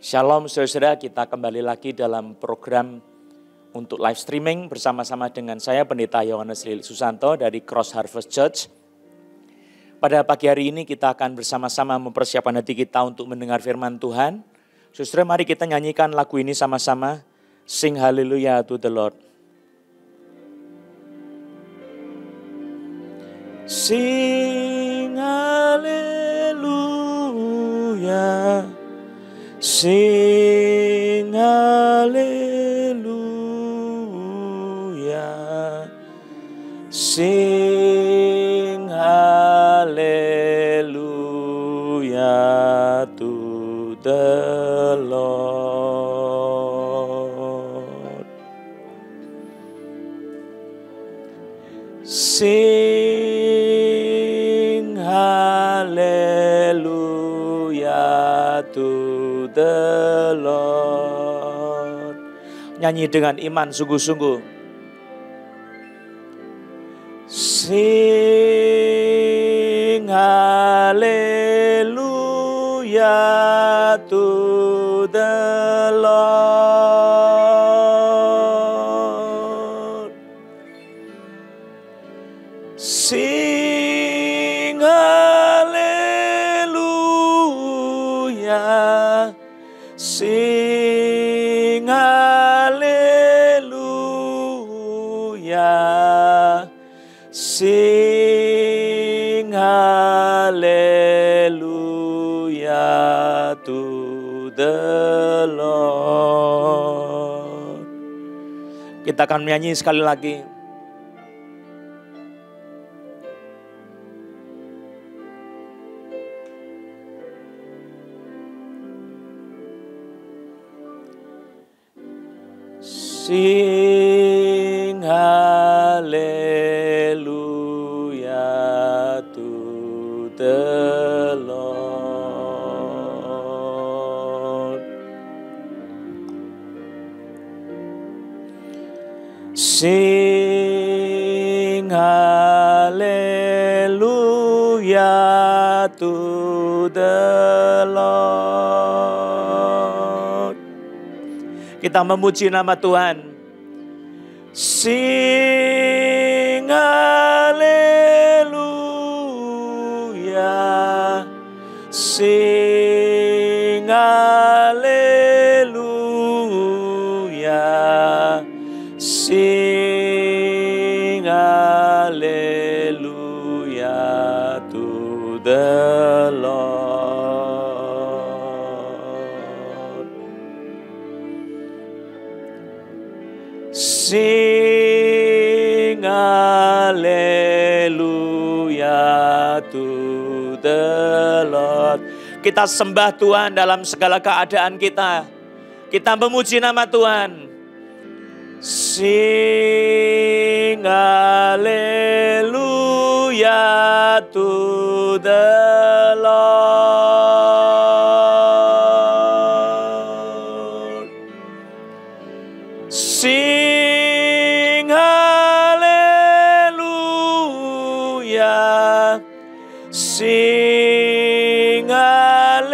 Shalom saudara, kita kembali lagi dalam program untuk live streaming bersama-sama dengan saya Pendeta Yohanes Lili Susanto dari Cross Harvest Church. Pada pagi hari ini kita akan bersama-sama mempersiapkan hati kita untuk mendengar firman Tuhan. Saudara, mari kita nyanyikan lagu ini sama-sama. Sing hallelujah to the Lord. Sing hallelujah. Sing hallelujah. Sing hallelujah to the Lord. Sing hallelujah to the Lord. Nyanyi dengan iman sungguh-sungguh. Sing hallelujah to the Lord. Sing hallelujah. Sing hallelujah. Sing hallelujah to the Lord. Kita akan menyanyi sekali lagi. Sing hallelujah to the Lord. Sing hallelujah to the Lord. Kita memuji nama Tuhan. Sing hallelujah. Sing hallelujah. Sing hallelujah to the Lord. Sing hallelujah to the Lord. Kita sembah Tuhan dalam segala keadaan kita. Kita memuji nama Tuhan. Sing hallelujah to the Lord. Sing hallelujah. Sing hallelujah.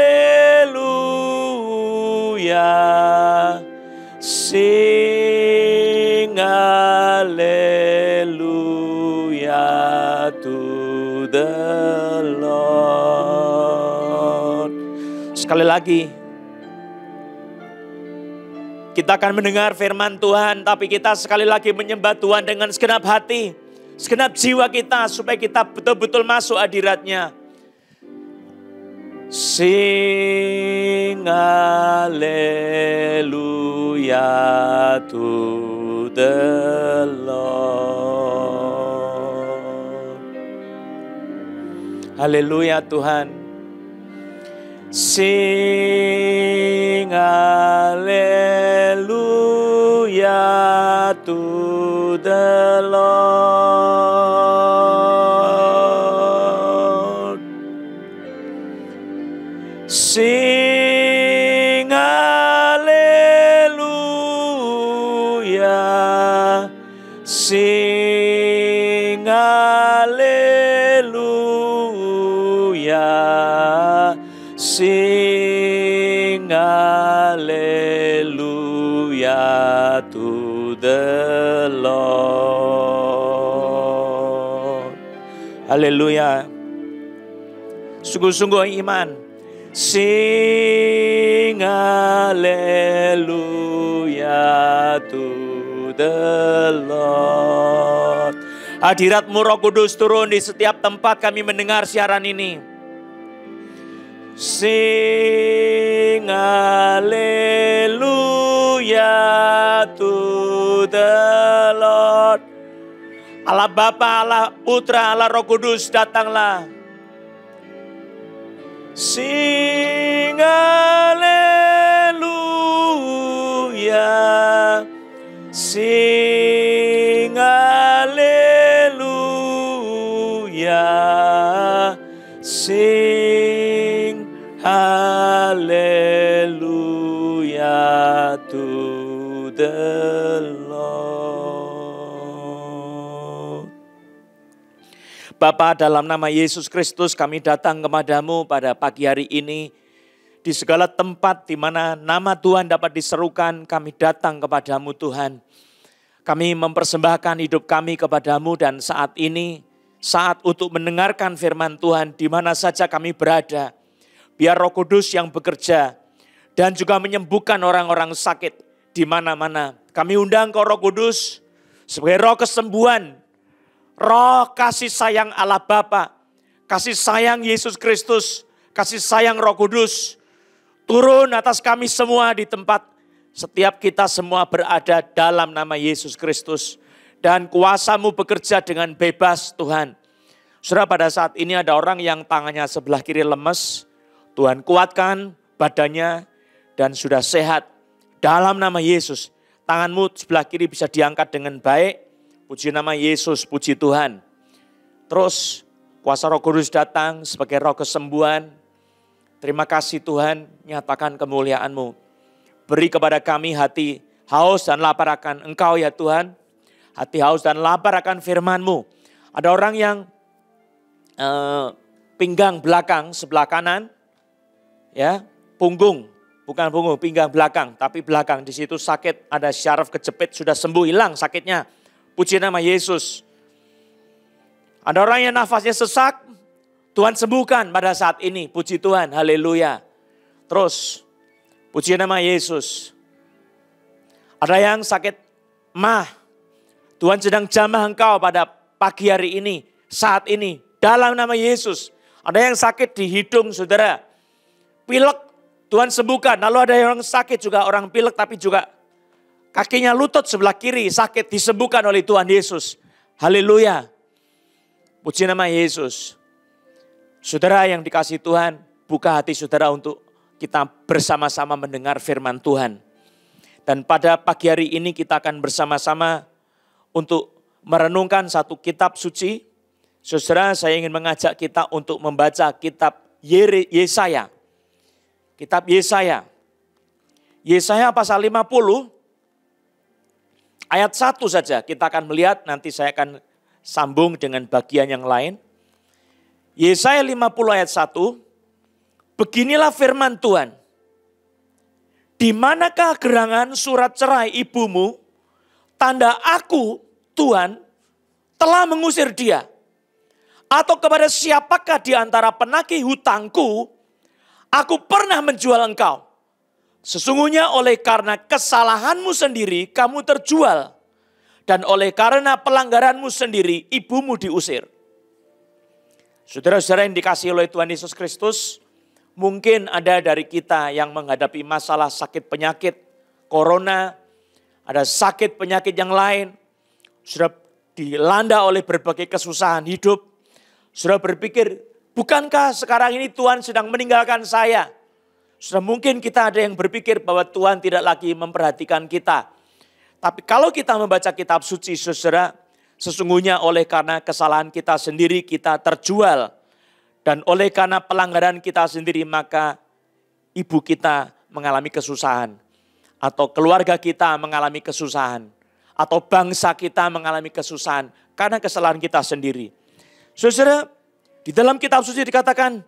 Sing hallelujah to the Lord. Sekali lagi. Kita akan mendengar firman Tuhan, tapi kita sekali lagi menyembah Tuhan dengan segenap hati, segenap jiwa kita, supaya kita betul-betul masuk hadirat-Nya. Sing hallelujah to the Lord. Haleluya Tuhan. Sing hallelujah to the Lord. Sing hallelujah. Sing hallelujah. Sing hallelujah to the Lord. Haleluya. Sungguh-sungguh iman. Sing hallelujah to the Lord. Hadirat-Mu Roh Kudus turun di setiap tempat kami mendengar siaran ini. Sing hallelujah to the Lord. Allah Bapa, Allah Putra, Allah Roh Kudus, datanglah. Sing hallelujah. Sing hallelujah. Sing hallelujah to the Lord. Bapa, dalam nama Yesus Kristus kami datang kepadamu pada pagi hari ini. Di segala tempat di mana nama Tuhan dapat diserukan, kami datang kepadamu Tuhan. Kami mempersembahkan hidup kami kepadamu dan saat ini, saat untuk mendengarkan firman Tuhan di mana saja kami berada. Biar Roh Kudus yang bekerja dan juga menyembuhkan orang-orang sakit di mana-mana. Kami undang Kau Roh Kudus sebagai roh kesembuhan, roh kasih sayang Allah Bapa, kasih sayang Yesus Kristus, kasih sayang Roh Kudus. Turun atas kami semua di tempat setiap kita semua berada dalam nama Yesus Kristus. Dan kuasa-Mu bekerja dengan bebas Tuhan. Saudara, pada saat ini ada orang yang tangannya sebelah kiri lemes. Tuhan kuatkan badannya dan sudah sehat. Dalam nama Yesus, tanganmu sebelah kiri bisa diangkat dengan baik. Puji nama Yesus, puji Tuhan. Terus kuasa Roh Kudus datang sebagai roh kesembuhan. Terima kasih Tuhan, nyatakan kemuliaan-Mu. Beri kepada kami hati haus dan lapar akan Engkau ya Tuhan. Hati haus dan lapar akan firman-Mu. Ada orang yang pinggang belakang sebelah kanan, ya, punggung, bukan punggung, pinggang belakang, tapi belakang di situ sakit, ada syaraf kejepit, sudah sembuh, hilang sakitnya. Puji nama Yesus. Ada orang yang nafasnya sesak, Tuhan sembuhkan pada saat ini, puji Tuhan, haleluya. Terus, puji nama Yesus. Ada yang sakit mah, Tuhan sedang jamah engkau pada pagi hari ini, saat ini, dalam nama Yesus. Ada yang sakit di hidung saudara, pilek, Tuhan sembuhkan. Lalu ada yang sakit juga, orang pilek tapi juga kakinya lutut sebelah kiri sakit, disembuhkan oleh Tuhan Yesus. Haleluya. Puji nama Yesus. Saudara yang dikasihi Tuhan, buka hati saudara untuk kita bersama-sama mendengar firman Tuhan. Dan pada pagi hari ini kita akan bersama-sama untuk merenungkan satu kitab suci. Saudara, saya ingin mengajak kita untuk membaca kitab Yesaya. Kitab Yesaya. Yesaya pasal 50, ayat 1 saja kita akan melihat, nanti saya akan sambung dengan bagian yang lain. Yesaya 50 ayat 1, beginilah firman Tuhan. Di manakah gerangan surat cerai ibumu, tanda aku, Tuhan, telah mengusir dia. Atau kepada siapakah di antara penagih hutangku, aku pernah menjual engkau. Sesungguhnya oleh karena kesalahanmu sendiri kamu terjual. Dan oleh karena pelanggaranmu sendiri ibumu diusir. Saudara-saudara yang dikasihi oleh Tuhan Yesus Kristus, mungkin ada dari kita yang menghadapi masalah sakit penyakit, corona, ada sakit penyakit yang lain, sudah dilanda oleh berbagai kesusahan hidup, sudah berpikir, bukankah sekarang ini Tuhan sedang meninggalkan saya? Sudah mungkin kita ada yang berpikir bahwa Tuhan tidak lagi memperhatikan kita. Tapi kalau kita membaca kitab suci, saudara, sesungguhnya oleh karena kesalahan kita sendiri kita terjual. Dan oleh karena pelanggaran kita sendiri maka ibu kita mengalami kesusahan. Atau keluarga kita mengalami kesusahan. Atau bangsa kita mengalami kesusahan. Karena kesalahan kita sendiri. Saudara, di dalam kitab suci dikatakan,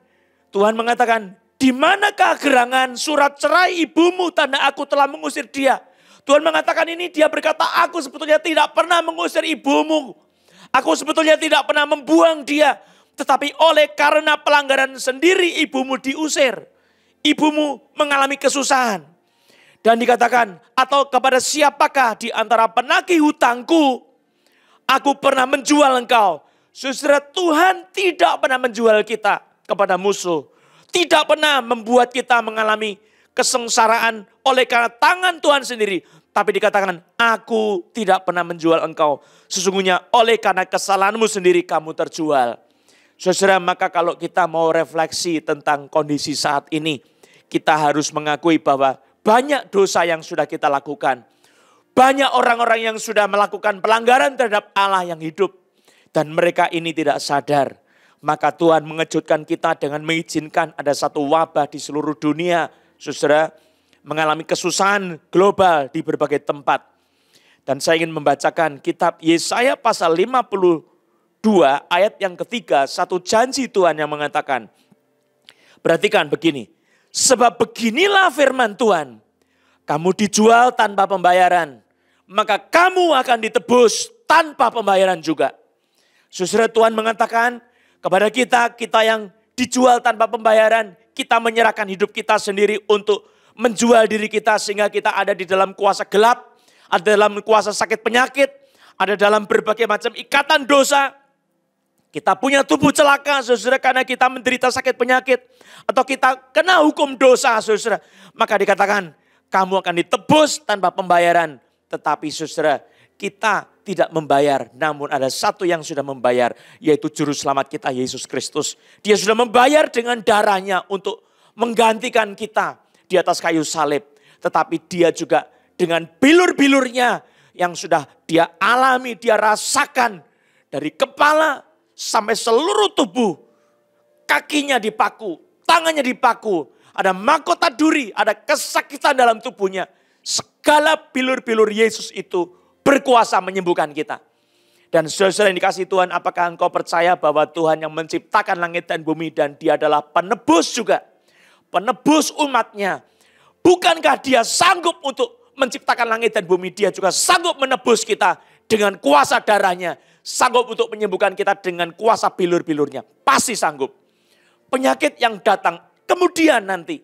Tuhan mengatakan, Di manakah gerangan surat cerai ibumu tanda aku telah mengusir dia? Tuhan mengatakan ini, dia berkata, aku sebetulnya tidak pernah mengusir ibumu. Aku sebetulnya tidak pernah membuang dia. Tetapi oleh karena pelanggaran sendiri ibumu diusir. Ibumu mengalami kesusahan. Dan dikatakan, atau kepada siapakah di antara penagih hutangku, aku pernah menjual engkau. Saudara, Tuhan tidak pernah menjual kita kepada musuh. Tidak pernah membuat kita mengalami kesengsaraan oleh karena tangan Tuhan sendiri. Tapi dikatakan, aku tidak pernah menjual engkau. Sesungguhnya oleh karena kesalahanmu sendiri kamu terjual. Saudara, maka kalau kita mau refleksi tentang kondisi saat ini, kita harus mengakui bahwa banyak dosa yang sudah kita lakukan. Banyak orang-orang yang sudah melakukan pelanggaran terhadap Allah yang hidup. Dan mereka ini tidak sadar. Maka Tuhan mengejutkan kita dengan mengizinkan ada satu wabah di seluruh dunia. Saudara, mengalami kesusahan global di berbagai tempat. Dan saya ingin membacakan kitab Yesaya pasal 52 ayat yang ketiga. Satu janji Tuhan yang mengatakan. Perhatikan begini. Sebab beginilah firman Tuhan. Kamu dijual tanpa pembayaran. Maka kamu akan ditebus tanpa pembayaran juga. Saudara, Tuhan mengatakan kepada kita yang dijual tanpa pembayaran, kita menyerahkan hidup kita sendiri untuk menjual diri kita sehingga kita ada di dalam kuasa gelap, ada dalam kuasa sakit penyakit, ada dalam berbagai macam ikatan dosa. Kita punya tubuh celaka, saudara, karena kita menderita sakit penyakit atau kita kena hukum dosa, saudara. Maka dikatakan, kamu akan ditebus tanpa pembayaran. Tetapi saudara, kita tidak membayar, namun ada satu yang sudah membayar, yaitu Juru Selamat kita, Yesus Kristus. Dia sudah membayar dengan darahnya untuk menggantikan kita di atas kayu salib. Tetapi dia juga dengan bilur-bilurnya yang sudah dia alami, dia rasakan dari kepala sampai seluruh tubuh. Kakinya dipaku, tangannya dipaku, ada mahkota duri, ada kesakitan dalam tubuhnya. Segala bilur-bilur Yesus itu berkuasa menyembuhkan kita. Dan saudara yang dikasihi Tuhan, apakah engkau percaya bahwa Tuhan yang menciptakan langit dan bumi dan dia adalah penebus juga. Penebus umatnya. Bukankah dia sanggup untuk menciptakan langit dan bumi? Dia juga sanggup menebus kita dengan kuasa darahnya. Sanggup untuk menyembuhkan kita dengan kuasa bilur-bilurnya. Pasti sanggup. Penyakit yang datang kemudian nanti.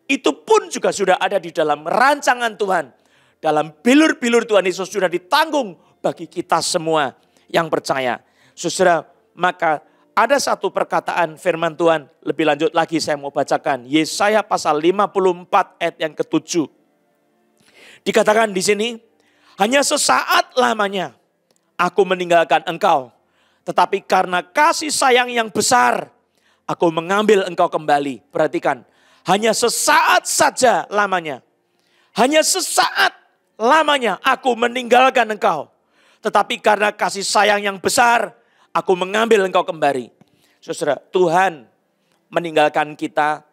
Itu pun juga sudah ada di dalam rancangan Tuhan. Dalam bilur-bilur Tuhan Yesus sudah ditanggung bagi kita semua yang percaya. Saudara, maka ada satu perkataan firman Tuhan. Lebih lanjut lagi saya mau bacakan. Yesaya pasal 54 ayat yang ke-7. Dikatakan di sini, hanya sesaat lamanya aku meninggalkan engkau. Tetapi karena kasih sayang yang besar, aku mengambil engkau kembali. Perhatikan, hanya sesaat saja lamanya. Hanya sesaat lamanya aku meninggalkan engkau. Tetapi karena kasih sayang yang besar, aku mengambil engkau kembali. Saudara, Tuhan meninggalkan kita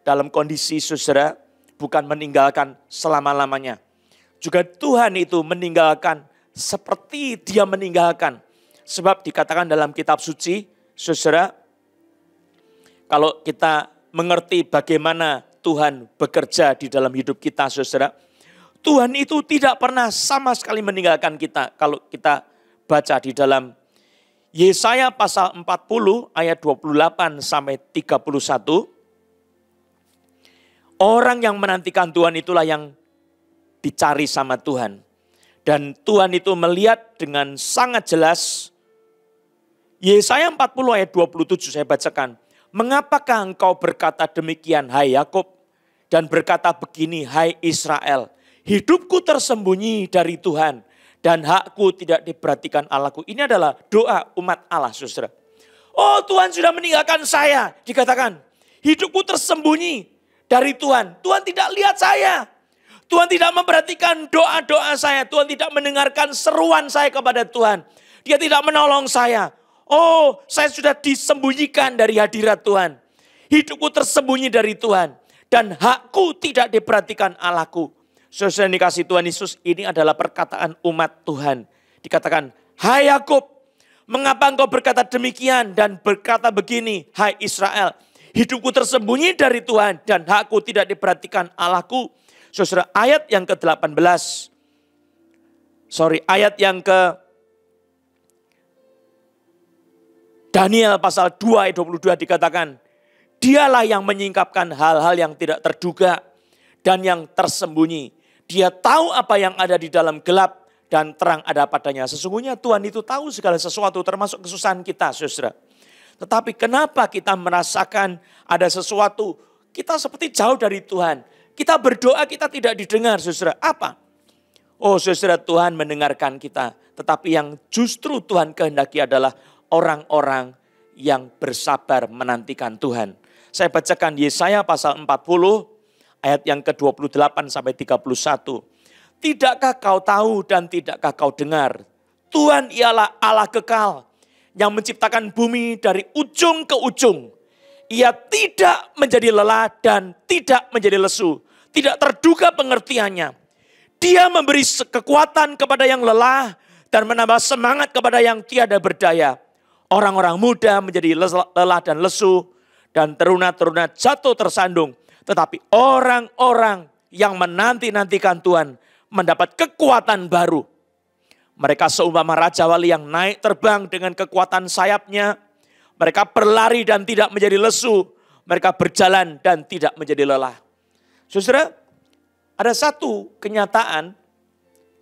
dalam kondisi saudara, bukan meninggalkan selama-lamanya. Juga Tuhan itu meninggalkan seperti dia meninggalkan. Sebab dikatakan dalam kitab suci, saudara, kalau kita mengerti bagaimana Tuhan bekerja di dalam hidup kita, saudara, Tuhan itu tidak pernah sama sekali meninggalkan kita. Kalau kita baca di dalam Yesaya pasal 40 ayat 28 sampai 31. Orang yang menantikan Tuhan itulah yang dicari sama Tuhan. Dan Tuhan itu melihat dengan sangat jelas. Yesaya 40 ayat 27 saya bacakan. Mengapakah engkau berkata demikian hai Yakub dan berkata begini hai Israel. Hidupku tersembunyi dari Tuhan dan hakku tidak diperhatikan Allahku. Ini adalah doa umat Allah, saudara. Oh, Tuhan sudah meninggalkan saya. Dikatakan, hidupku tersembunyi dari Tuhan. Tuhan tidak lihat saya. Tuhan tidak memperhatikan doa-doa saya. Tuhan tidak mendengarkan seruan saya kepada Tuhan. Dia tidak menolong saya. Oh, saya sudah disembunyikan dari hadirat Tuhan. Hidupku tersembunyi dari Tuhan. Dan hakku tidak diperhatikan Allahku. Saudara yang dikasihi Tuhan Yesus, ini adalah perkataan umat Tuhan. Dikatakan, hai Yakub, mengapa engkau berkata demikian dan berkata begini, hai Israel. Hidupku tersembunyi dari Tuhan dan hakku tidak diperhatikan Allahku. Saudara, ayat yang ke-18. Ayat yang ke Daniel pasal 2 ayat 22 dikatakan, dialah yang menyingkapkan hal-hal yang tidak terduga dan yang tersembunyi. Dia tahu apa yang ada di dalam gelap dan terang ada padanya. Sesungguhnya Tuhan itu tahu segala sesuatu termasuk kesusahan kita, saudara. Tetapi kenapa kita merasakan ada sesuatu, kita seperti jauh dari Tuhan. Kita berdoa kita tidak didengar, saudara. Apa? Oh saudara, Tuhan mendengarkan kita. Tetapi yang justru Tuhan kehendaki adalah orang-orang yang bersabar menantikan Tuhan. Saya bacakan Yesaya pasal 40 ayat yang ke-28 sampai 31. Tidakkah kau tahu dan tidakkah kau dengar? Tuhan ialah Allah kekal yang menciptakan bumi dari ujung ke ujung. Ia tidak menjadi lelah dan tidak menjadi lesu. Tidak terduga pengertiannya. Dia memberi kekuatan kepada yang lelah dan menambah semangat kepada yang tiada berdaya. Orang-orang muda menjadi lelah dan lesu dan teruna-teruna jatuh tersandung. Tetapi orang-orang yang menanti-nantikan Tuhan mendapat kekuatan baru. Mereka seumpama Raja Wali yang naik terbang dengan kekuatan sayapnya. Mereka berlari dan tidak menjadi lesu. Mereka berjalan dan tidak menjadi lelah. Saudara, ada satu kenyataan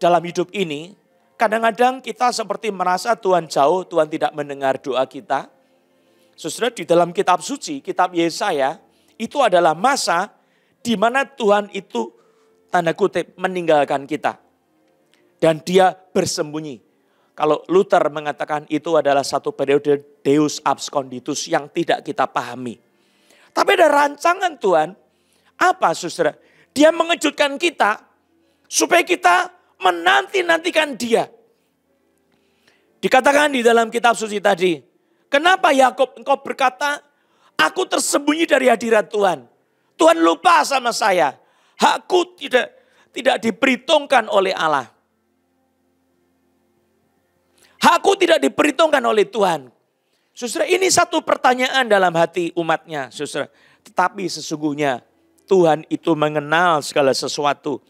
dalam hidup ini. Kadang-kadang kita seperti merasa Tuhan jauh, Tuhan tidak mendengar doa kita. Saudara, di dalam kitab suci, kitab Yesaya, itu adalah masa di mana Tuhan itu tanda kutip meninggalkan kita. Dan dia bersembunyi. Kalau Luther mengatakan itu adalah satu periode Deus absconditus yang tidak kita pahami. Tapi ada rancangan Tuhan. Apa saudara? Dia mengejutkan kita supaya kita menanti-nantikan dia. Dikatakan di dalam kitab suci tadi. Kenapa Yakub engkau berkata, aku tersembunyi dari hadirat Tuhan. Tuhan lupa sama saya. Hakku tidak diperhitungkan oleh Allah. Hakku tidak diperhitungkan oleh Tuhan. Saudara, ini satu pertanyaan dalam hati umatnya, saudara. Tetapi sesungguhnya Tuhan itu mengenal segala sesuatu.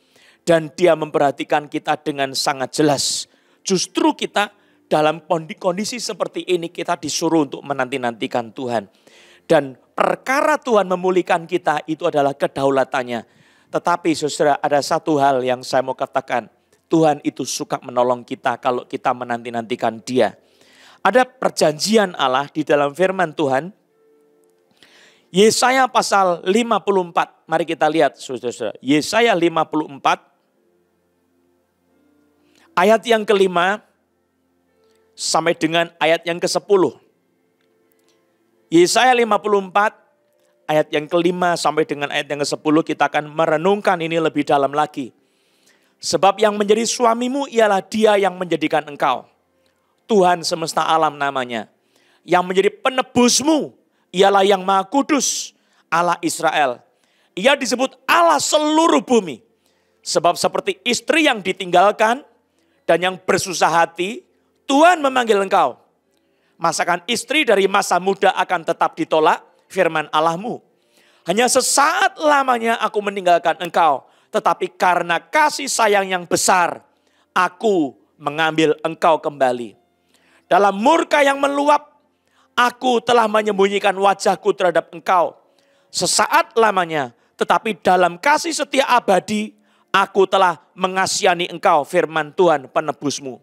Dan dia memperhatikan kita dengan sangat jelas. Justru kita dalam kondisi seperti ini kita disuruh untuk menanti-nantikan Tuhan. Dan perkara Tuhan memulihkan kita itu adalah kedaulatannya. Tetapi saudara, ada satu hal yang saya mau katakan. Tuhan itu suka menolong kita kalau kita menanti-nantikan Dia. Ada perjanjian Allah di dalam firman Tuhan. Yesaya pasal 54. Mari kita lihat saudara-saudara. Yesaya 54. Ayat yang kelima sampai dengan ayat yang ke-10. Yesaya 54 ayat yang kelima sampai dengan ayat yang ke-10 kita akan merenungkan ini lebih dalam lagi. Sebab yang menjadi suamimu ialah Dia yang menjadikan engkau. Tuhan semesta alam namanya. Yang menjadi penebusmu ialah yang Maha Kudus, Allah Israel. Ia disebut Allah seluruh bumi. Sebab seperti istri yang ditinggalkan dan yang bersusah hati, Tuhan memanggil engkau. Masakan istri dari masa muda akan tetap ditolak, firman Allahmu. Hanya sesaat lamanya aku meninggalkan engkau. Tetapi karena kasih sayang yang besar, aku mengambil engkau kembali. Dalam murka yang meluap, aku telah menyembunyikan wajahku terhadap engkau. Sesaat lamanya, tetapi dalam kasih setia abadi, aku telah mengasihani engkau, firman Tuhan penebusmu.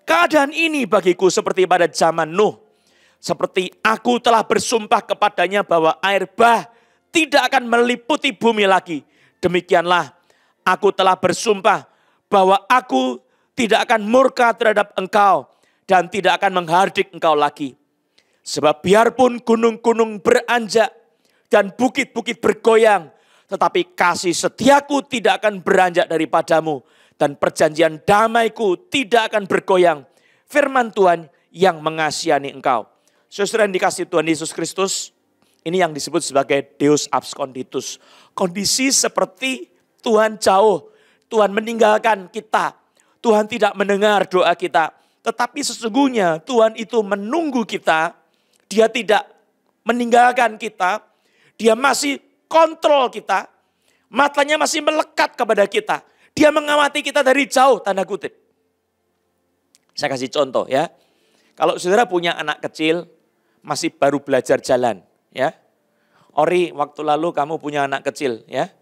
Keadaan ini bagiku seperti pada zaman Nuh. Seperti aku telah bersumpah kepadanya bahwa air bah tidak akan meliputi bumi lagi. Demikianlah aku telah bersumpah bahwa aku tidak akan murka terhadap engkau dan tidak akan menghardik engkau lagi. Sebab biarpun gunung-gunung beranjak dan bukit-bukit bergoyang, tetapi kasih setiaku tidak akan beranjak daripadamu dan perjanjian damaiku tidak akan bergoyang. Firman Tuhan yang mengasihani engkau. Saudara yang dikasihi Tuhan Yesus Kristus, ini yang disebut sebagai Deus absconditus. Kondisi seperti Tuhan jauh, Tuhan meninggalkan kita. Tuhan tidak mendengar doa kita. Tetapi sesungguhnya Tuhan itu menunggu kita. Dia tidak meninggalkan kita. Dia masih kontrol kita. Matanya masih melekat kepada kita. Dia mengamati kita dari jauh, tanda kutip. Saya kasih contoh ya. Kalau saudara punya anak kecil, masih baru belajar jalan. Ya, Ori, waktu lalu kamu punya anak kecil ya.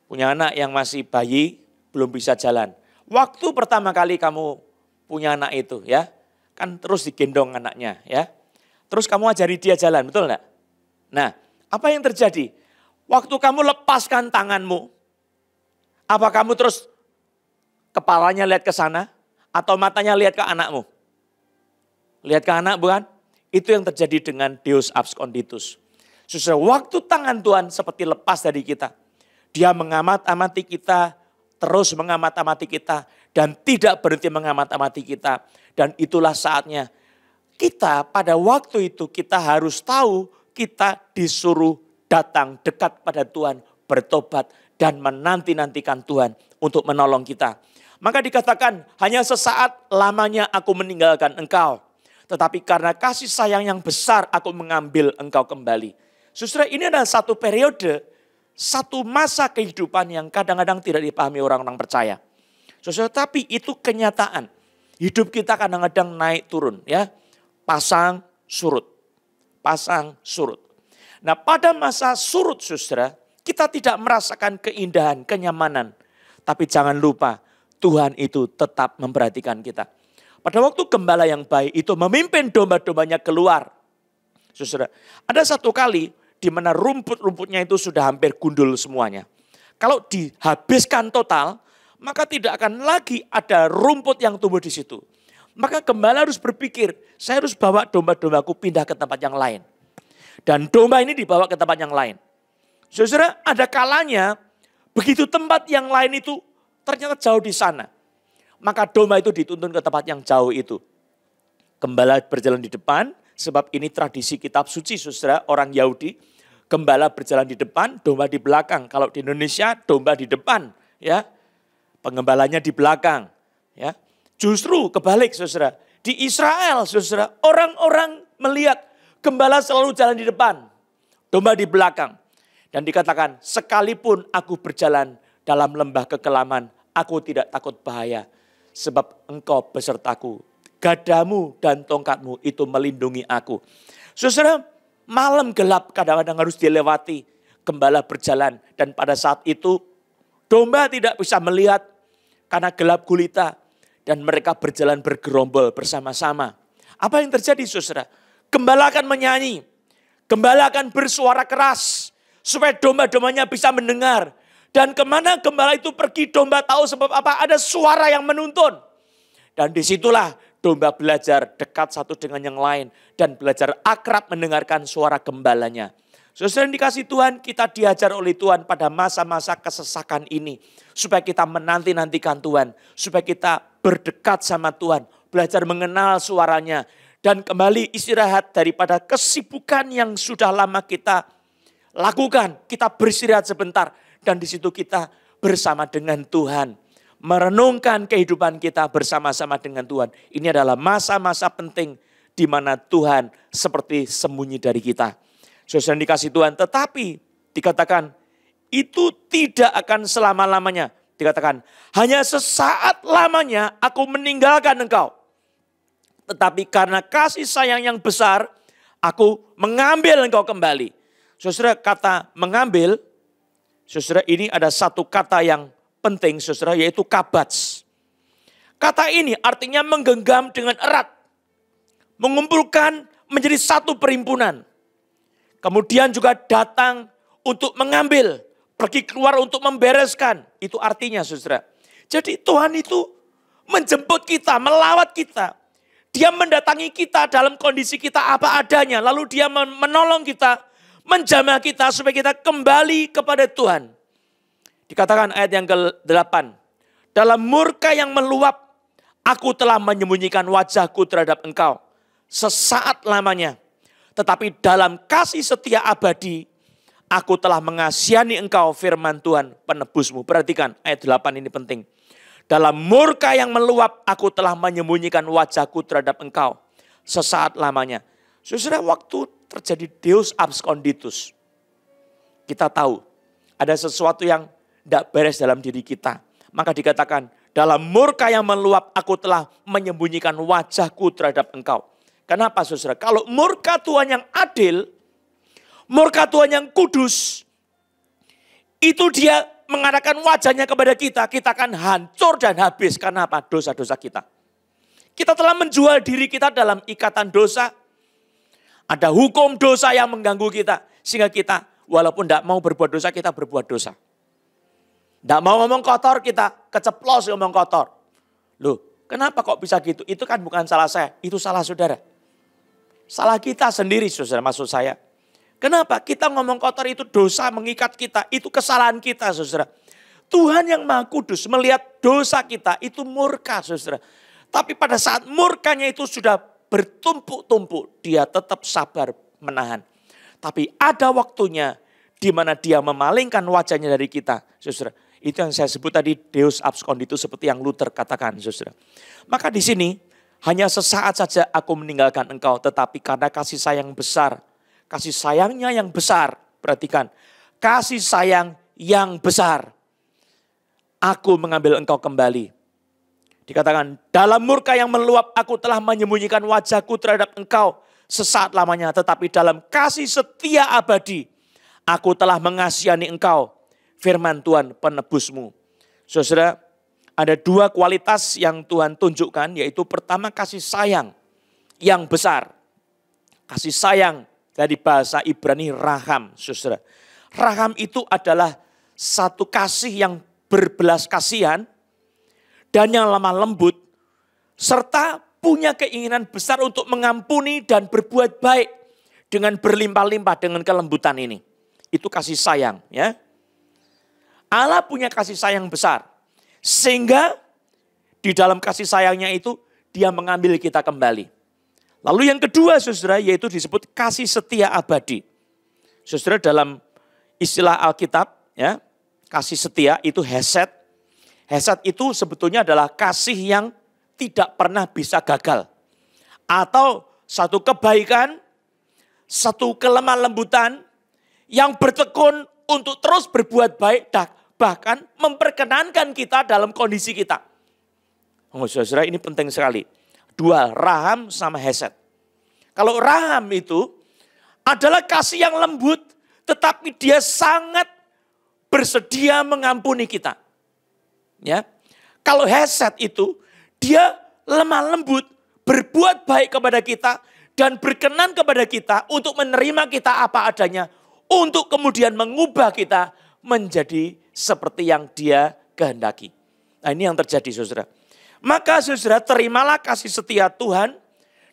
Punya anak yang masih bayi, belum bisa jalan. Waktu pertama kali kamu punya anak itu ya, kan terus digendong anaknya ya. Terus kamu ajari dia jalan, betul enggak? Nah, apa yang terjadi? Waktu kamu lepaskan tanganmu, apa kamu terus kepalanya lihat ke sana atau matanya lihat ke anakmu? Lihat ke anak bukan? Itu yang terjadi dengan Deus absconditus. Saudara, waktu tangan Tuhan seperti lepas dari kita. Dia mengamat-amati kita, terus mengamat-amati kita, dan tidak berhenti mengamat-amati kita. Dan itulah saatnya kita pada waktu itu kita harus tahu kita disuruh datang dekat pada Tuhan, bertobat dan menanti-nantikan Tuhan untuk menolong kita. Maka dikatakan hanya sesaat lamanya aku meninggalkan engkau. Tetapi karena kasih sayang yang besar aku mengambil engkau kembali. Saudara, ini adalah satu periode, satu masa kehidupan yang kadang-kadang tidak dipahami orang-orang percaya. Saudara, tapi itu kenyataan. Hidup kita kadang-kadang naik turun ya. Pasang surut. Pasang surut. Nah, pada masa surut saudara, kita tidak merasakan keindahan, kenyamanan. Tapi jangan lupa, Tuhan itu tetap memperhatikan kita. Pada waktu gembala yang baik itu memimpin domba-dombanya keluar. Saudara, ada satu kali di mana rumput-rumputnya itu sudah hampir gundul semuanya. Kalau dihabiskan total, maka tidak akan lagi ada rumput yang tumbuh di situ. Maka gembala harus berpikir, saya harus bawa domba-dombaku pindah ke tempat yang lain. Dan domba ini dibawa ke tempat yang lain. Saudara, ada kalanya begitu tempat yang lain itu ternyata jauh di sana. Maka domba itu dituntun ke tempat yang jauh itu. Gembala berjalan di depan, sebab ini tradisi kitab suci saudara, orang Yahudi. Gembala berjalan di depan, domba di belakang. Kalau di Indonesia, domba di depan. Ya, pengembalanya di belakang. Ya, justru kebalik saudara. Di Israel saudara, orang-orang melihat gembala selalu jalan di depan, domba di belakang. Dan dikatakan, sekalipun aku berjalan dalam lembah kekelaman, aku tidak takut bahaya. Sebab engkau besertaku, gadamu dan tongkatmu itu melindungi aku. Saudara, malam gelap kadang-kadang harus dilewati. Gembala berjalan dan pada saat itu domba tidak bisa melihat karena gelap gulita. Dan mereka berjalan bergerombol bersama-sama. Apa yang terjadi saudara? Gembala akan menyanyi. Gembala akan bersuara keras. Supaya domba-dombanya bisa mendengar. Dan kemana gembala itu pergi, domba tahu sebab apa? Ada suara yang menuntun. Dan disitulah domba belajar dekat satu dengan yang lain. Dan belajar akrab mendengarkan suara gembalanya. Saudara yang dikasih Tuhan, kita diajar oleh Tuhan pada masa-masa kesesakan ini. Supaya kita menanti-nantikan Tuhan. Supaya kita berdekat sama Tuhan. Belajar mengenal suaranya. Dan kembali istirahat daripada kesibukan yang sudah lama kita lakukan. Kita beristirahat sebentar. Dan di situ kita bersama dengan Tuhan. Merenungkan kehidupan kita bersama-sama dengan Tuhan. Ini adalah masa-masa penting di mana Tuhan seperti sembunyi dari kita. Saudara yang dikasih Tuhan, tetapi dikatakan itu tidak akan selama-lamanya. Dikatakan hanya sesaat lamanya aku meninggalkan engkau. Tetapi karena kasih sayang yang besar, aku mengambil engkau kembali. Saudara, kata mengambil, saudara, ini ada satu kata yang penting saudara, yaitu kabats. Kata ini artinya menggenggam dengan erat. Mengumpulkan menjadi satu perimpunan. Kemudian juga datang untuk mengambil. Pergi keluar untuk membereskan. Itu artinya saudara. Jadi Tuhan itu menjemput kita, melawat kita. Dia mendatangi kita dalam kondisi kita apa adanya. Lalu dia menolong kita, menjamah kita supaya kita kembali kepada Tuhan. Dikatakan ayat yang ke-8. Dalam murka yang meluap, aku telah menyembunyikan wajahku terhadap engkau. Sesaat lamanya. Tetapi dalam kasih setia abadi, aku telah mengasihani engkau firman Tuhan penebusmu. Perhatikan ayat 8 ini penting. Dalam murka yang meluap, aku telah menyembunyikan wajahku terhadap engkau. Sesaat lamanya. Saudara, waktu terjadi Deus absconditus. kita tahu ada sesuatu yang tidak beres dalam diri kita. Maka dikatakan, dalam murka yang meluap aku telah menyembunyikan wajahku terhadap engkau. Kenapa saudara? Kalau murka Tuhan yang adil, murka Tuhan yang kudus, itu dia mengarahkan wajahnya kepada kita, kita akan hancur dan habis. Karena apa? Dosa-dosa kita. Kita telah menjual diri kita dalam ikatan dosa. Ada hukum dosa yang mengganggu kita. Sehingga kita walaupun tidak mau berbuat dosa, kita berbuat dosa. Tidak mau ngomong kotor, kita keceplos ngomong kotor. Loh, kenapa kok bisa gitu? Itu kan bukan salah saya, itu salah saudara. Salah kita sendiri, saudara, maksud saya. Kenapa? Kita ngomong kotor itu dosa mengikat kita, itu kesalahan kita, saudara. Tuhan yang Maha Kudus melihat dosa kita, itu murka, saudara. Tapi pada saat murkanya itu sudah bertumpuk-tumpuk, dia tetap sabar menahan. Tapi ada waktunya di mana dia memalingkan wajahnya dari kita, saudara. Itu yang saya sebut tadi Deus absconditus seperti yang Luther katakan, saudara. Maka di sini hanya sesaat saja aku meninggalkan engkau, tetapi karena kasih sayang besar, kasih sayangnya yang besar, perhatikan, kasih sayang yang besar, aku mengambil engkau kembali. Dikatakan dalam murka yang meluap aku telah menyembunyikan wajahku terhadap engkau sesaat lamanya, tetapi dalam kasih setia abadi aku telah mengasihani engkau, firman Tuhan penebusmu. Saudara, ada dua kualitas yang Tuhan tunjukkan, yaitu pertama kasih sayang yang besar. Kasih sayang dari bahasa Ibrani raham, saudara. Raham itu adalah satu kasih yang berbelas kasihan dan yang lemah lembut, serta punya keinginan besar untuk mengampuni dan berbuat baik dengan berlimpah-limpah dengan kelembutan ini. Itu kasih sayang, ya. Allah punya kasih sayang besar. Sehingga di dalam kasih sayangnya itu dia mengambil kita kembali. Lalu yang kedua saudara yaitu disebut kasih setia abadi. Saudara dalam istilah Alkitab ya, kasih setia itu hesed. Hesed itu sebetulnya adalah kasih yang tidak pernah bisa gagal. Atau satu kebaikan, satu kelemah lembutan yang bertekun untuk terus berbuat baik, bahkan memperkenankan kita dalam kondisi kita. Oh, saudara, ini penting sekali. Dua, raham sama hesed. Kalau raham itu adalah kasih yang lembut, tetapi dia sangat bersedia mengampuni kita. Ya, kalau hesed itu dia lemah lembut, berbuat baik kepada kita dan berkenan kepada kita untuk menerima kita apa adanya, untuk kemudian mengubah kita menjadi seperti yang dia kehendaki. Nah, ini yang terjadi saudara. Maka saudara terimalah kasih setia Tuhan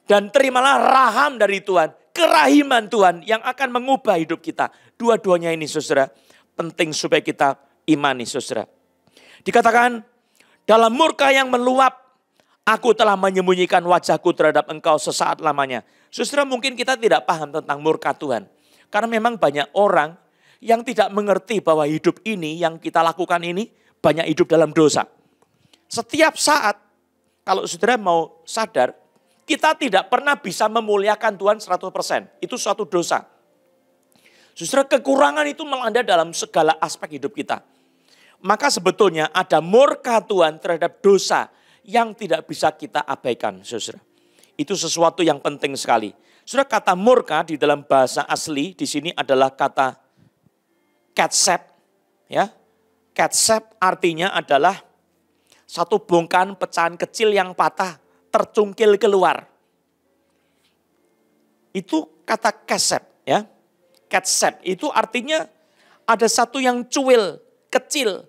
dan terimalah raham dari Tuhan. Kerahiman Tuhan yang akan mengubah hidup kita. Dua-duanya ini saudara penting supaya kita imani saudara. Dikatakan dalam murka yang meluap aku telah menyembunyikan wajahku terhadap engkau sesaat lamanya. Saudara mungkin kita tidak paham tentang murka Tuhan. Karena memang banyak orang yang tidak mengerti bahwa hidup ini yang kita lakukan ini banyak hidup dalam dosa. Setiap saat kalau saudara mau sadar, kita tidak pernah bisa memuliakan Tuhan 100%. Itu suatu dosa. Saudara, kekurangan itu melanda dalam segala aspek hidup kita. Maka sebetulnya ada murka Tuhan terhadap dosa yang tidak bisa kita abaikan, saudara. Itu sesuatu yang penting sekali. Saudara, kata murka di dalam bahasa asli di sini adalah kata katsep, ya. Katsep artinya adalah satu bongkahan pecahan kecil yang patah, tercungkil keluar. Itu kata katsep, ya. Katsep itu artinya ada satu yang cuil, kecil,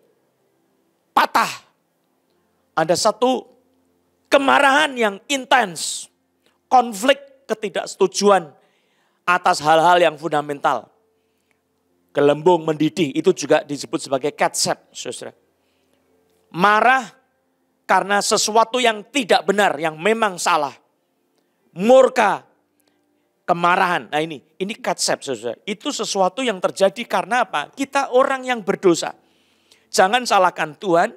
patah. Ada satu kemarahan yang intens, konflik ketidaksetujuan atas hal-hal yang fundamental. Gelembung mendidih itu juga disebut sebagai katsep, saudara. Marah karena sesuatu yang tidak benar, yang memang salah. Murka, kemarahan. Nah ini katsep, saudara. Itu sesuatu yang terjadi karena apa? Kita orang yang berdosa. Jangan salahkan Tuhan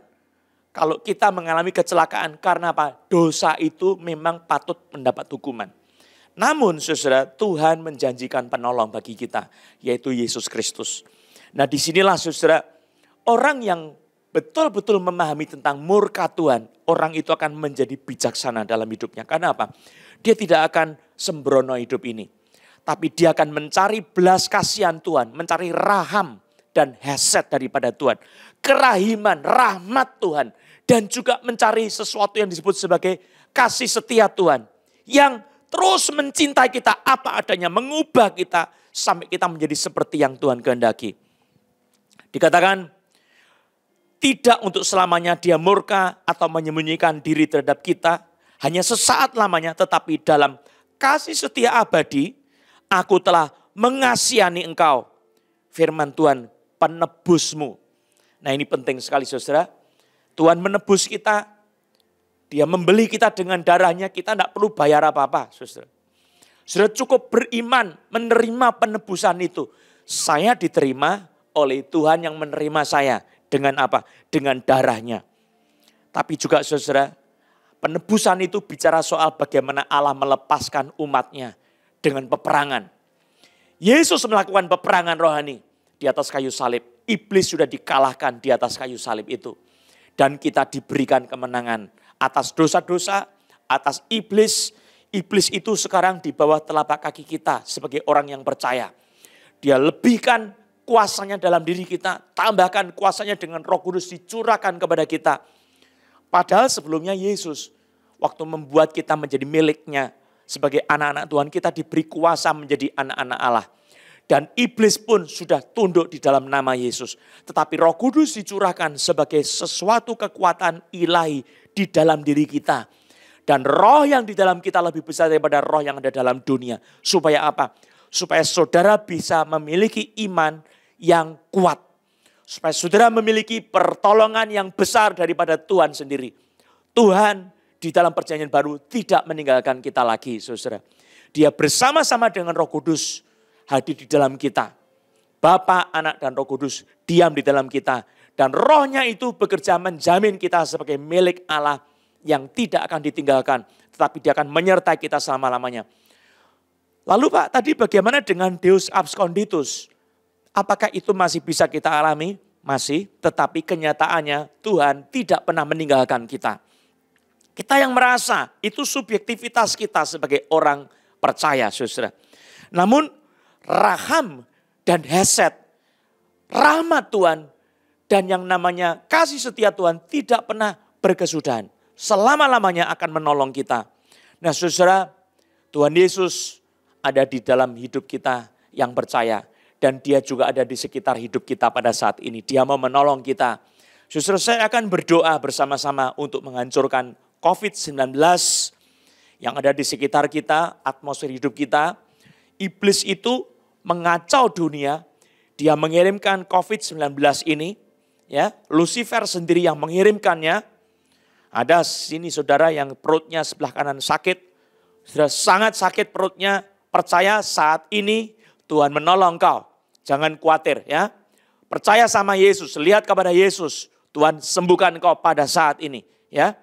kalau kita mengalami kecelakaan karena apa? Dosa itu memang patut mendapat hukuman. Namun saudara, Tuhan menjanjikan penolong bagi kita, yaitu Yesus Kristus. Nah disinilah saudara, orang yang betul-betul memahami tentang murka Tuhan, orang itu akan menjadi bijaksana dalam hidupnya. Karena apa? Dia tidak akan sembrono hidup ini. Tapi dia akan mencari belas kasihan Tuhan, mencari raham dan hesed daripada Tuhan. Kerahiman, rahmat Tuhan. Dan juga mencari sesuatu yang disebut sebagai kasih setia Tuhan. Yang terus mencintai kita apa adanya, mengubah kita sampai kita menjadi seperti yang Tuhan kehendaki. Dikatakan tidak untuk selamanya dia murka atau menyembunyikan diri terhadap kita. Hanya sesaat lamanya, tetapi dalam kasih setia abadi, aku telah mengasihani engkau. Firman Tuhan, penebusmu. Nah ini penting sekali saudara. Tuhan menebus kita. Dia membeli kita dengan darahnya. Kita tidak perlu bayar apa-apa saudara. Saudara cukup beriman menerima penebusan itu. Saya diterima oleh Tuhan yang menerima saya. Dengan apa? Dengan darahnya. Tapi juga saudara, penebusan itu bicara soal bagaimana Allah melepaskan umatnya dengan peperangan. Yesus melakukan peperangan rohani di atas kayu salib. Iblis sudah dikalahkan di atas kayu salib itu. Dan kita diberikan kemenangan atas dosa-dosa, atas iblis. Iblis itu sekarang di bawah telapak kaki kita sebagai orang yang percaya. Dia lebihkan kuasanya dalam diri kita, tambahkan kuasanya dengan Roh Kudus dicurahkan kepada kita. Padahal sebelumnya Yesus waktu membuat kita menjadi miliknya sebagai anak-anak Tuhan, kita diberi kuasa menjadi anak-anak Allah. Dan iblis pun sudah tunduk di dalam nama Yesus. Tetapi Roh Kudus dicurahkan sebagai sesuatu kekuatan ilahi di dalam diri kita. Dan roh yang di dalam kita lebih besar daripada roh yang ada dalam dunia. Supaya apa? Supaya saudara bisa memiliki iman yang kuat. Supaya saudara memiliki pertolongan yang besar daripada Tuhan sendiri. Tuhan di dalam perjanjian baru tidak meninggalkan kita lagi saudara. Dia bersama-sama dengan Roh Kudus hadir di dalam kita. Bapa, Anak, dan Roh Kudus diam di dalam kita. Dan rohnya itu bekerja menjamin kita sebagai milik Allah yang tidak akan ditinggalkan. Tetapi dia akan menyertai kita selama-lamanya. Lalu Pak, tadi bagaimana dengan Deus absconditus? Apakah itu masih bisa kita alami? Masih, tetapi kenyataannya Tuhan tidak pernah meninggalkan kita. Kita yang merasa itu subjektivitas kita sebagai orang percaya, saudara. Namun raham dan hesed, rahmat Tuhan dan yang namanya kasih setia Tuhan tidak pernah berkesudahan. Selama-lamanya akan menolong kita. Nah saudara, Tuhan Yesus ada di dalam hidup kita yang percaya. Dan dia juga ada di sekitar hidup kita pada saat ini. Dia mau menolong kita. Saudara, saya akan berdoa bersama-sama untuk menghancurkan COVID-19 yang ada di sekitar kita, atmosfer hidup kita. Iblis itu mengacau dunia. Dia mengirimkan COVID-19 ini. Ya, Lucifer sendiri yang mengirimkannya. Ada sini saudara yang perutnya sebelah kanan sakit. Sudah sangat sakit perutnya. Percaya saat ini Tuhan menolong kau. Jangan khawatir ya. Percaya sama Yesus, lihat kepada Yesus. Tuhan sembuhkan kau pada saat ini ya.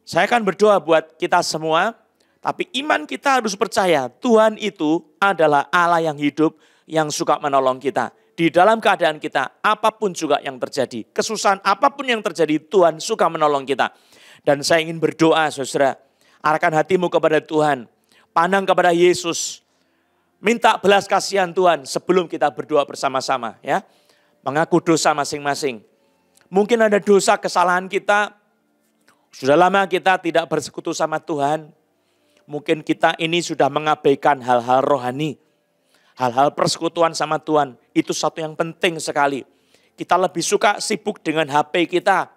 Saya akan berdoa buat kita semua. Tapi iman kita harus percaya Tuhan itu adalah Allah yang hidup, yang suka menolong kita. Di dalam keadaan kita, apapun juga yang terjadi. Kesusahan apapun yang terjadi, Tuhan suka menolong kita. Dan saya ingin berdoa saudara. Arahkan hatimu kepada Tuhan. Pandang kepada Yesus. Minta belas kasihan Tuhan sebelum kita berdoa bersama-sama ya. Mengaku dosa masing-masing. Mungkin ada dosa kesalahan kita. Sudah lama kita tidak bersekutu sama Tuhan. Mungkin kita ini sudah mengabaikan hal-hal rohani. Hal-hal persekutuan sama Tuhan. Itu satu yang penting sekali. Kita lebih suka sibuk dengan HP kita.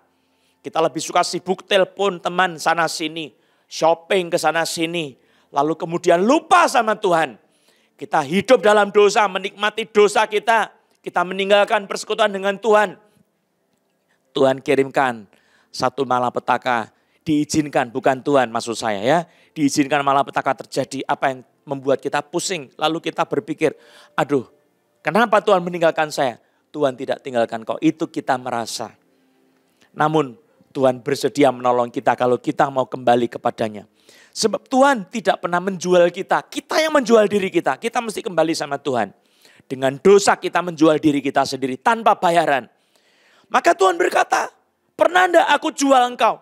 Kita lebih suka sibuk telepon teman sana sini. Shopping ke sana sini. Lalu kemudian lupa sama Tuhan. Kita hidup dalam dosa, menikmati dosa kita. Kita meninggalkan persekutuan dengan Tuhan. Tuhan kirimkan satu malapetaka. Diizinkan, bukan Tuhan maksud saya ya. Diizinkan malapetaka terjadi apa yang membuat kita pusing. Lalu kita berpikir, aduh kenapa Tuhan meninggalkan saya? Tuhan tidak tinggalkan kau, itu kita merasa. Namun Tuhan bersedia menolong kita kalau kita mau kembali kepadanya. Sebab Tuhan tidak pernah menjual kita. Kita yang menjual diri kita. Kita mesti kembali sama Tuhan. Dengan dosa kita menjual diri kita sendiri tanpa bayaran. Maka Tuhan berkata, pernah enggak aku jual engkau?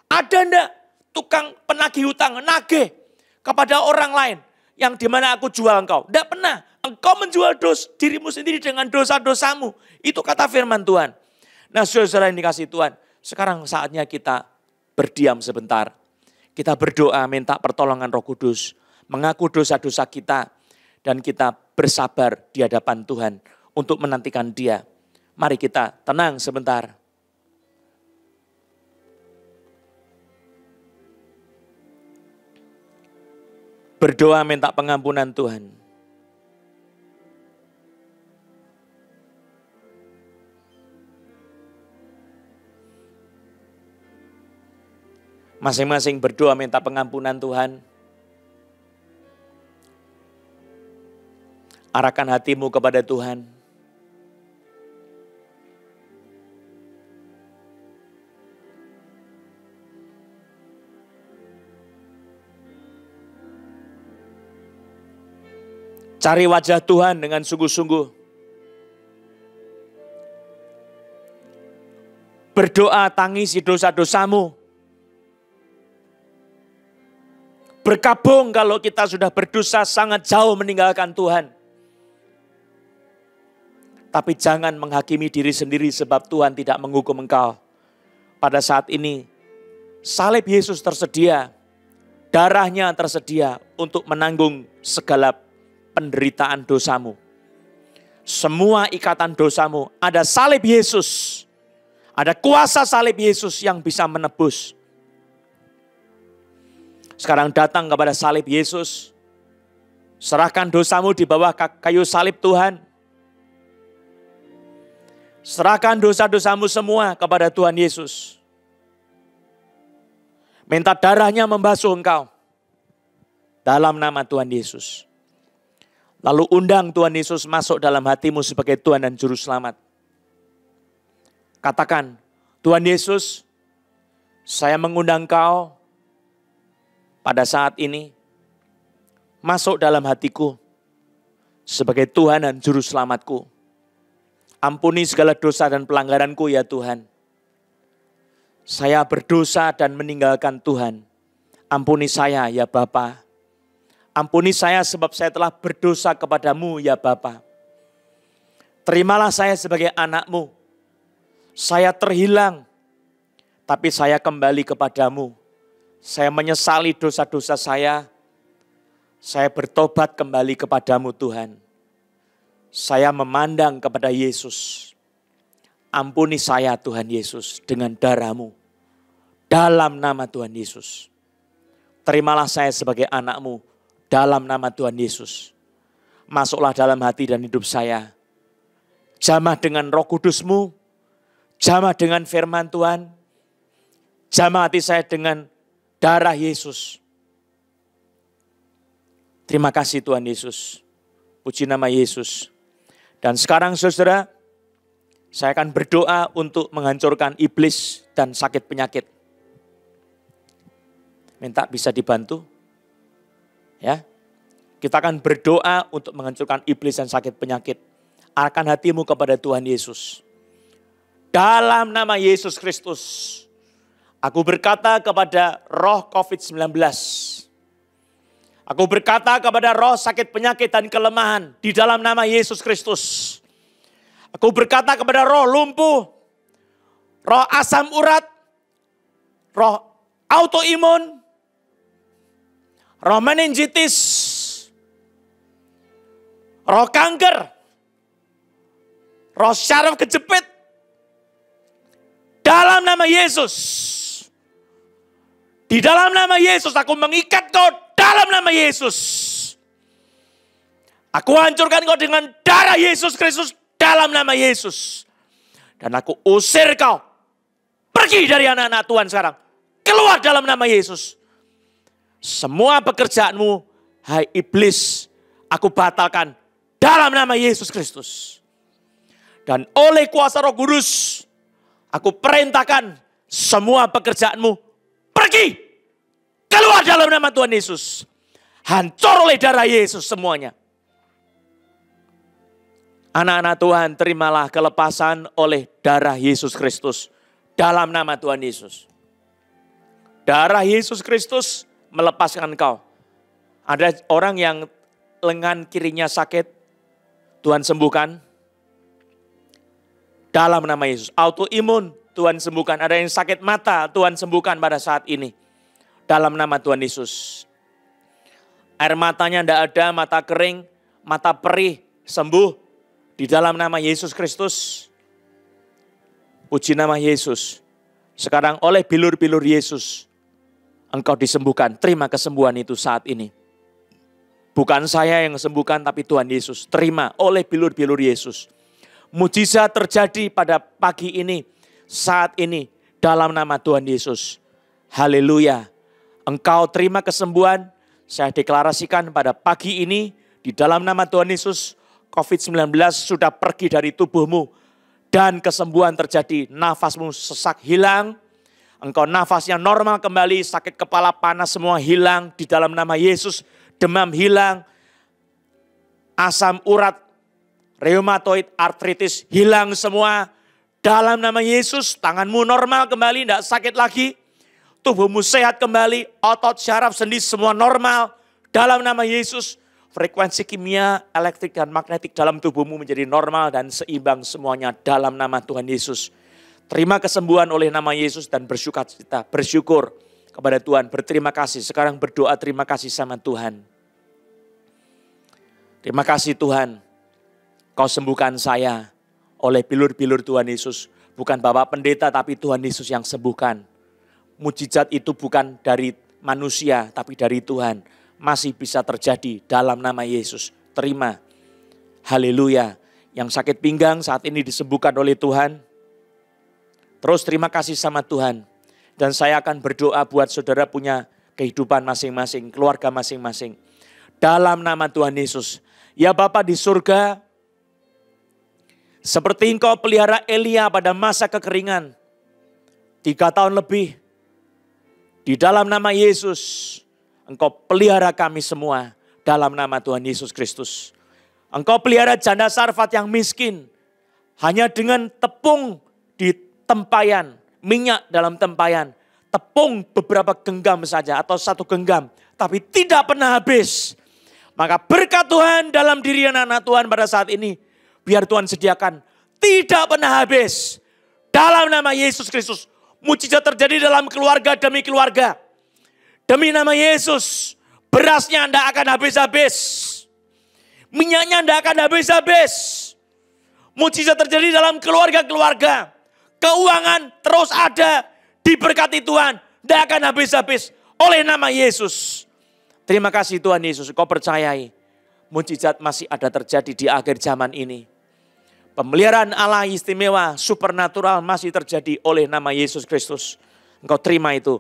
Ada enggak tukang penagih hutang nagih kepada orang lain yang dimana aku jual engkau? Enggak pernah. Engkau menjual dirimu sendiri dengan dosa-dosamu. Itu kata firman Tuhan. Nah saudara yang dikasihi Tuhan, sekarang saatnya kita berdiam sebentar. Kita berdoa minta pertolongan Roh Kudus. Mengaku dosa-dosa kita. Dan kita bersabar di hadapan Tuhan untuk menantikan Dia. Mari kita tenang sebentar. Berdoa minta pengampunan Tuhan. Masing-masing berdoa minta pengampunan Tuhan. Arahkan hatimu kepada Tuhan. Cari wajah Tuhan dengan sungguh-sungguh. Berdoa tangisi dosa-dosamu. Berkabung kalau kita sudah berdosa sangat jauh meninggalkan Tuhan. Tapi jangan menghakimi diri sendiri sebab Tuhan tidak menghukum engkau. Pada saat ini salib Yesus tersedia. Darahnya tersedia untuk menanggung segala penderitaan dosamu. Semua ikatan dosamu ada salib Yesus. Ada kuasa salib Yesus yang bisa menebus. Sekarang datang kepada salib Yesus. Serahkan dosamu di bawah kayu salib Tuhan. Serahkan dosa-dosamu semua kepada Tuhan Yesus. Minta darahnya membasuh engkau. Dalam nama Tuhan Yesus. Lalu undang Tuhan Yesus masuk dalam hatimu sebagai Tuhan dan Juru Selamat. Katakan, Tuhan Yesus, saya mengundang engkau pada saat ini. Masuk dalam hatiku sebagai Tuhan dan Juru Selamatku. Ampuni segala dosa dan pelanggaranku ya Tuhan. Saya berdosa dan meninggalkan Tuhan. Ampuni saya ya Bapa. Ampuni saya sebab saya telah berdosa kepadamu ya Bapa. Terimalah saya sebagai anak-Mu. Saya terhilang, tapi saya kembali kepadamu. Saya menyesali dosa-dosa saya. Saya bertobat kembali kepadamu Tuhan. Saya memandang kepada Yesus. Ampuni saya Tuhan Yesus dengan darah-Mu. Dalam nama Tuhan Yesus. Terimalah saya sebagai anak-Mu. Dalam nama Tuhan Yesus. Masuklah dalam hati dan hidup saya. Jamah dengan Roh Kudus-Mu. Jamah dengan firman Tuhan. Jamah hati saya dengan darah Yesus. Terima kasih Tuhan Yesus. Puji nama Yesus. Dan sekarang saudara, saya akan berdoa untuk menghancurkan iblis dan sakit penyakit. Minta bisa dibantu. Ya. Kita akan berdoa untuk menghancurkan iblis dan sakit penyakit. Arahkan hatimu kepada Tuhan Yesus. Dalam nama Yesus Kristus, aku berkata kepada roh COVID-19. Aku berkata kepada roh sakit penyakit dan kelemahan di dalam nama Yesus Kristus. Aku berkata kepada roh lumpuh, roh asam urat, roh autoimun, roh meningitis, roh kanker, roh syaraf kejepit. Dalam nama Yesus. Di dalam nama Yesus aku mengikat kau dalam nama Yesus. Aku hancurkan kau dengan darah Yesus Kristus dalam nama Yesus. Dan aku usir kau. Pergi dari anak-anak Tuhan sekarang. Keluar dalam nama Yesus. Semua pekerjaanmu, hai iblis, aku batalkan dalam nama Yesus Kristus. Dan oleh kuasa Roh Kudus, aku perintahkan semua pekerjaanmu pergi. Keluar dalam nama Tuhan Yesus. Hancur oleh darah Yesus semuanya. Anak-anak Tuhan, terimalah kelepasan oleh darah Yesus Kristus. Dalam nama Tuhan Yesus. Darah Yesus Kristus melepaskan engkau. Ada orang yang lengan kirinya sakit, Tuhan sembuhkan. Dalam nama Yesus. Autoimun, Tuhan sembuhkan. Ada yang sakit mata, Tuhan sembuhkan pada saat ini. Dalam nama Tuhan Yesus. Air matanya tidak ada, mata kering, mata perih, sembuh. Di dalam nama Yesus Kristus. Puji nama Yesus. Sekarang oleh bilur-bilur Yesus, engkau disembuhkan. Terima kesembuhan itu saat ini. Bukan saya yang sembuhkan, tapi Tuhan Yesus. Terima oleh bilur-bilur Yesus. Mujizat terjadi pada pagi ini, saat ini, dalam nama Tuhan Yesus. Haleluya. Engkau terima kesembuhan. Saya deklarasikan pada pagi ini, di dalam nama Tuhan Yesus, COVID-19 sudah pergi dari tubuhmu. Dan kesembuhan terjadi. Nafasmu sesak hilang. Engkau nafasnya normal kembali. Sakit kepala panas semua hilang. Di dalam nama Yesus. Demam hilang. Asam urat. Reumatoid artritis hilang semua. Dalam nama Yesus. Tanganmu normal kembali. Tidak sakit lagi. Tubuhmu sehat kembali. Otot, syaraf, sendi semua normal. Dalam nama Yesus. Frekuensi kimia, elektrik, dan magnetik dalam tubuhmu menjadi normal dan seimbang semuanya dalam nama Tuhan Yesus. Terima kesembuhan oleh nama Yesus dan bersyukur kepada Tuhan. Berterima kasih. Sekarang berdoa terima kasih sama Tuhan. Terima kasih Tuhan. Kau sembuhkan saya oleh bilur-bilur Tuhan Yesus. Bukan Bapak Pendeta tapi Tuhan Yesus yang sembuhkan. Mujizat itu bukan dari manusia tapi dari Tuhan. Masih bisa terjadi dalam nama Yesus. Terima. Haleluya. Yang sakit pinggang saat ini disembuhkan oleh Tuhan. Terus terima kasih sama Tuhan. Dan saya akan berdoa buat saudara punya kehidupan masing-masing, keluarga masing-masing. Dalam nama Tuhan Yesus. Ya Bapa di surga, seperti engkau pelihara Elia pada masa kekeringan. 3 tahun lebih. Di dalam nama Yesus. Engkau pelihara kami semua dalam nama Tuhan Yesus Kristus. Engkau pelihara janda Sarfat yang miskin. Hanya dengan tepung di tempayan, minyak dalam tempayan. Tepung beberapa genggam saja atau 1 genggam. Tapi tidak pernah habis. Maka berkat Tuhan dalam diri anak-anak Tuhan pada saat ini. Biar Tuhan sediakan. Tidak pernah habis. Dalam nama Yesus Kristus. Mujizat terjadi dalam keluarga demi keluarga. Demi nama Yesus, berasnya tidak akan habis-habis. Minyaknya tidak akan habis-habis. Mujizat terjadi dalam keluarga-keluarga. Keuangan terus ada, diberkati Tuhan. Tidak akan habis-habis oleh nama Yesus. Terima kasih Tuhan Yesus, kau percayai. Mujizat masih ada terjadi di akhir zaman ini. Pemeliharaan Allah istimewa, supernatural masih terjadi oleh nama Yesus Kristus. Engkau terima itu.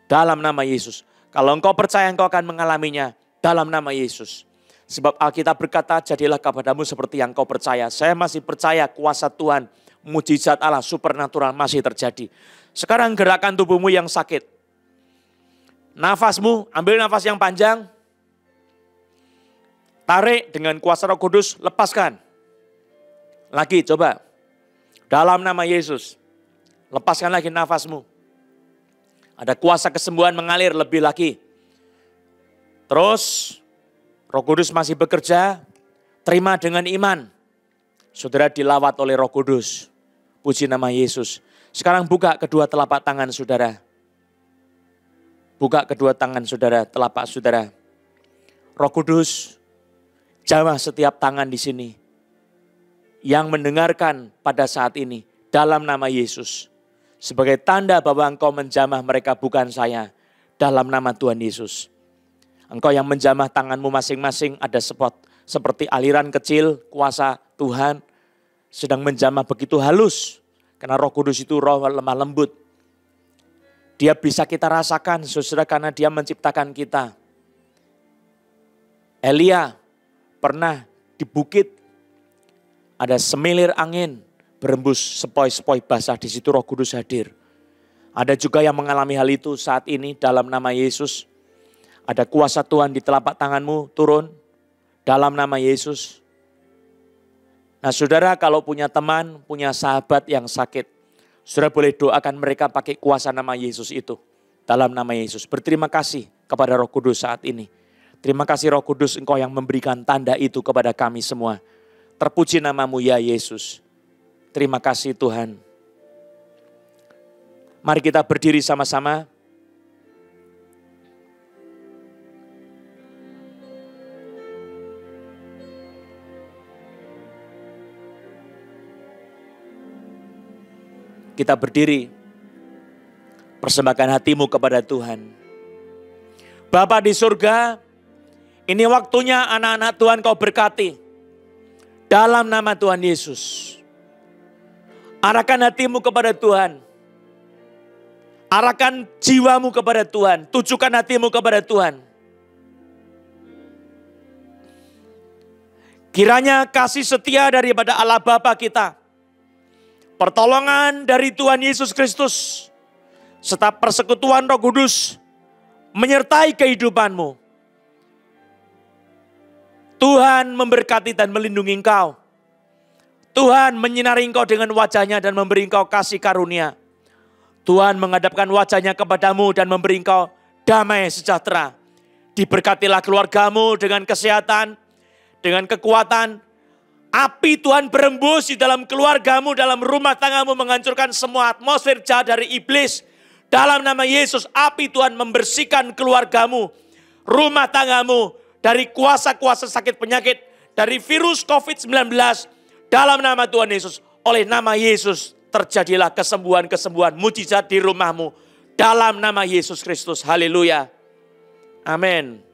Dalam nama Yesus. Kalau engkau percaya engkau akan mengalaminya. Dalam nama Yesus. Sebab Alkitab berkata jadilah kepadamu seperti yang kau percaya. Saya masih percaya kuasa Tuhan. Mujizat Allah supernatural masih terjadi. Sekarang gerakan tubuhmu yang sakit. Nafasmu, ambil nafas yang panjang. Tarik dengan kuasa Roh Kudus, lepaskan. Lagi coba. Dalam nama Yesus. Lepaskan lagi nafasmu. Ada kuasa kesembuhan mengalir lebih lagi. Terus Roh Kudus masih bekerja. Terima dengan iman. Saudara dilawat oleh Roh Kudus. Puji nama Yesus. Sekarang buka kedua telapak tangan saudara. Buka kedua tangan saudara, telapak saudara. Roh Kudus, jamah setiap tangan di sini. Yang mendengarkan pada saat ini. Dalam nama Yesus. Sebagai tanda bahwa engkau menjamah mereka bukan saya. Dalam nama Tuhan Yesus. Engkau yang menjamah tanganmu masing-masing ada seperti aliran kecil kuasa Tuhan. Sedang menjamah begitu halus. Karena Roh Kudus itu roh lemah lembut. Dia bisa kita rasakan saudara karena dia menciptakan kita. Elia pernah di bukit. Ada semilir angin. Berembus sepoi-sepoi basah, di situ Roh Kudus hadir. Ada juga yang mengalami hal itu saat ini dalam nama Yesus. Ada kuasa Tuhan di telapak tanganmu turun dalam nama Yesus. Nah saudara, kalau punya teman, punya sahabat yang sakit, saudara boleh doakan mereka pakai kuasa nama Yesus itu. Dalam nama Yesus, berterima kasih kepada Roh Kudus saat ini. Terima kasih Roh Kudus, Engkau yang memberikan tanda itu kepada kami semua. Terpuji namamu ya Yesus. Terima kasih Tuhan. Mari kita berdiri sama-sama. Kita berdiri. Persembahkan hatimu kepada Tuhan. Bapa di surga, ini waktunya anak-anak Tuhan Kau berkati. Dalam nama Tuhan Yesus. Arahkan hatimu kepada Tuhan. Arahkan jiwamu kepada Tuhan. Tujukan hatimu kepada Tuhan. Kiranya kasih setia daripada Allah Bapa kita. Pertolongan dari Tuhan Yesus Kristus. Serta persekutuan Roh Kudus. Menyertai kehidupanmu. Tuhan memberkati dan melindungi engkau. Tuhan menyinari engkau dengan wajahnya dan memberi engkau kasih karunia. Tuhan menghadapkan wajahnya kepadamu dan memberi engkau damai sejahtera. Diberkatilah keluargamu dengan kesehatan, dengan kekuatan. Api Tuhan berembus di dalam keluargamu, dalam rumah tanggamu, menghancurkan semua atmosfer jahat dari iblis. Dalam nama Yesus, api Tuhan membersihkan keluargamu, rumah tanggamu, dari kuasa-kuasa sakit penyakit, dari virus COVID-19. Dalam nama Tuhan Yesus, oleh nama Yesus, terjadilah kesembuhan-kesembuhan, mujizat di rumahmu. Dalam nama Yesus Kristus, haleluya. Amin.